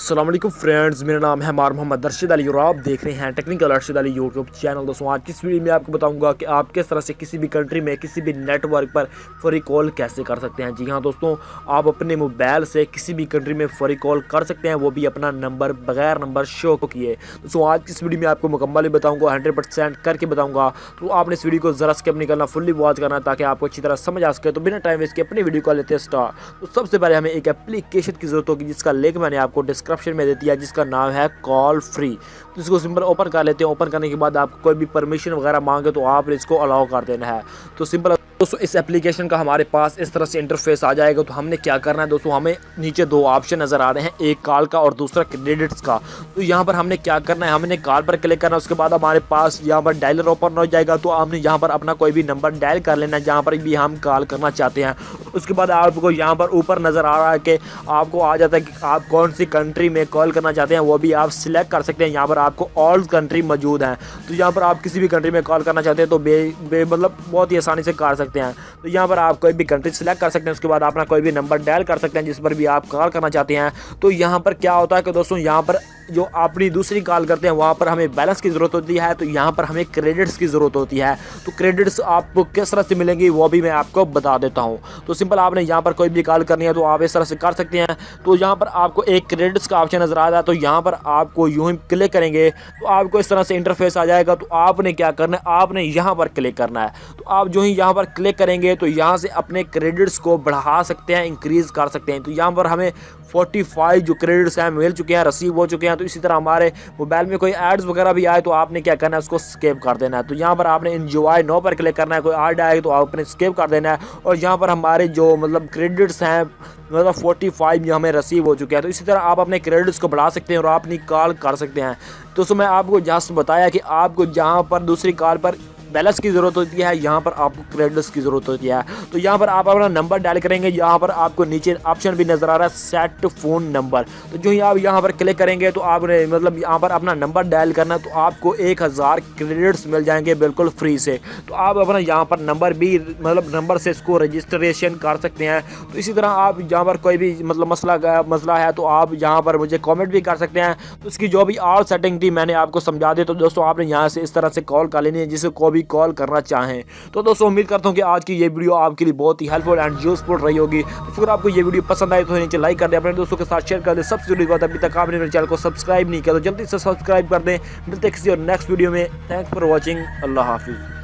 अस्सलाम वालेकुम फ्रेंड्स, मेरा नाम है मोहम्मद अरशद अली और आप देख रहे हैं technical Arshad Ali YouTube channel. दोस्तों, आज की इस वीडियो में आपको बताऊंगा कि आप किस तरह से किसी भी कंट्री में किसी भी नेटवर्क पर फ्री कॉल कैसे कर सकते हैं। जी हाँ दोस्तों, आप अपने मोबाइल से किसी भी कंट्री में फ्री कॉल कर सकते हैं, वो भी अपना नंबर बगैर नंबर शो किए। दोस्तों, आज की इस वीडियो में आपको मुकम्मल बताऊँगा, 100% करके बताऊँगा। तो आपने इस वीडियो को ज़रा स्किप नहीं करना, फुल्ली वॉच करना ताकि आपको अच्छी तरह समझ आ सके। तो बिना टाइम वेस्ट के अपनी वीडियो को लेते हैं स्टार्ट। तो सबसे पहले हमें एक एप्लीकेशन की ज़रूरत होगी जिसका लिंक मैंने आपको डिस्क्रिप्शन में दे दिया, जिसका नाम है कॉल फ्री। तो इसको सिंपल ओपन कर लेते हैं। ओपन करने के बाद आपको कोई भी परमिशन वगैरह मांगे तो आप इसको अलाउ कर देना है। तो सिंपल दोस्तों, इस एप्लीकेशन का हमारे पास इस तरह से इंटरफेस आ जाएगा। तो हमने क्या करना है दोस्तों, हमें नीचे दो ऑप्शन नज़र आ रहे हैं, एक कॉल का और दूसरा क्रेडिट्स का। तो यहाँ पर हमने क्या करना है, हमने कॉल पर क्लिक करना है। उसके बाद हमारे पास यहाँ पर डायलर ओपन हो जाएगा। तो हमने यहाँ पर अपना कोई भी नंबर डायल कर लेना है जहाँ पर भी हम कॉल करना चाहते हैं। उसके बाद आपको यहाँ पर ऊपर नज़र आ रहा है कि आपको आ जाता है कि आप कौन सी कंट्री में कॉल करना चाहते हैं, वो भी आप सिलेक्ट कर सकते हैं। यहाँ पर आपको ऑल कंट्री मौजूद हैं। तो यहाँ पर आप किसी भी कंट्री में कॉल करना चाहते हैं तो मतलब बहुत ही आसानी से कर सकते हैं। तो यहाँ पर आप कोई भी कंट्री सिलेक्ट कर सकते हैं। उसके बाद अपना कोई भी नंबर डायल कर सकते हैं जिस पर भी आप कॉल करना चाहते हैं। तो यहाँ पर क्या होता है कि दोस्तों, यहाँ पर जो अपनी दूसरी कॉल करते हैं वहाँ पर हमें बैलेंस की ज़रूरत होती है, तो यहाँ पर हमें क्रेडिट्स की ज़रूरत होती है। तो क्रेडिट्स आपको किस तरह से मिलेंगी वो भी मैं आपको बता देता हूँ। तो सिंपल आपने यहाँ पर कोई भी कॉल करनी है तो आप इस तरह से कर सकते हैं। तो यहाँ पर आपको एक क्रेडिट्स का ऑप्शन नज़र आ रहा है। तो यहाँ पर आपको यूँ ही क्लिक करेंगे तो आपको इस तरह से इंटरफेस आ जाएगा। तो आपने क्या करना है, आपने यहाँ पर क्लिक करना है। तो आप जो ही यहाँ पर क्लिक करेंगे तो यहाँ से अपने क्रेडिट्स को बढ़ा सकते हैं, इंक्रीज़ कर सकते हैं। तो यहाँ पर हमें 45 जो क्रेडिट्स हैं मिल चुके हैं, रिसीव हो चुके हैं। तो इसी तरह हमारे मोबाइल में कोई एड्स वगैरह भी आए तो आपने क्या करना है, उसको स्किप कर देना है। तो यहाँ पर आपने एंजॉय नो पर क्लिक करना है। कोई ऐड आए तो आपने स्किप कर देना है। और यहाँ पर हमारे जो मतलब क्रेडिट्स हैं मतलब 45 ये हमें रिसीव हो चुके हैं। तो इसी तरह आप अपने क्रेडिट्स को बढ़ा सकते हैं और अपनी कॉल कर सकते हैं। दोस्तों, मैं आपको जस्ट बताया कि आपको जहाँ पर दूसरी कॉल पर बैलेंस की ज़रूरत होती है, यहाँ पर आपको क्रेडिट्स की ज़रूरत होती है। तो यहाँ पर आप अपना नंबर डायल करेंगे। यहाँ पर आपको नीचे ऑप्शन भी नज़र आ रहा है सेट फ़ोन नंबर। तो जो ही आप यहाँ पर क्लिक करेंगे तो आपने मतलब यहाँ पर अपना नंबर डायल करना, तो आपको 1000 क्रेडिट्स मिल जाएंगे बिल्कुल फ्री से। तो आप अपना यहाँ पर नंबर भी मतलब नंबर से इसको रजिस्ट्रेशन कर सकते हैं। तो इसी तरह आप यहाँ पर कोई भी मतलब मसला है तो आप यहाँ पर मुझे कॉमेंट भी कर सकते हैं। तो इसकी जो भी ऑल सेटिंग थी मैंने आपको समझा दी। तो दोस्तों, आपने यहाँ से इस तरह से कॉल कर लेनी है जिसे को भी कॉल करना चाहें। तो दोस्तों, उम्मीद करता हूं कि आज की ये वीडियो आपके लिए बहुत ही हेल्पफुल एंड यूजफुल रही होगी। तो अगर आपको ये वीडियो पसंद आए तो नीचे लाइक कर दें, अपने दोस्तों के साथ शेयर कर दें। सबसे जरूरी बात, अभी तक आपने मेरे चैनल को सब्सक्राइब नहीं किया तो जल्दी से सब्सक्राइब कर दें। मिलते हैं किसी और नेक्स्ट वीडियो में। Thanks for watching. अल्लाह हाफिज़।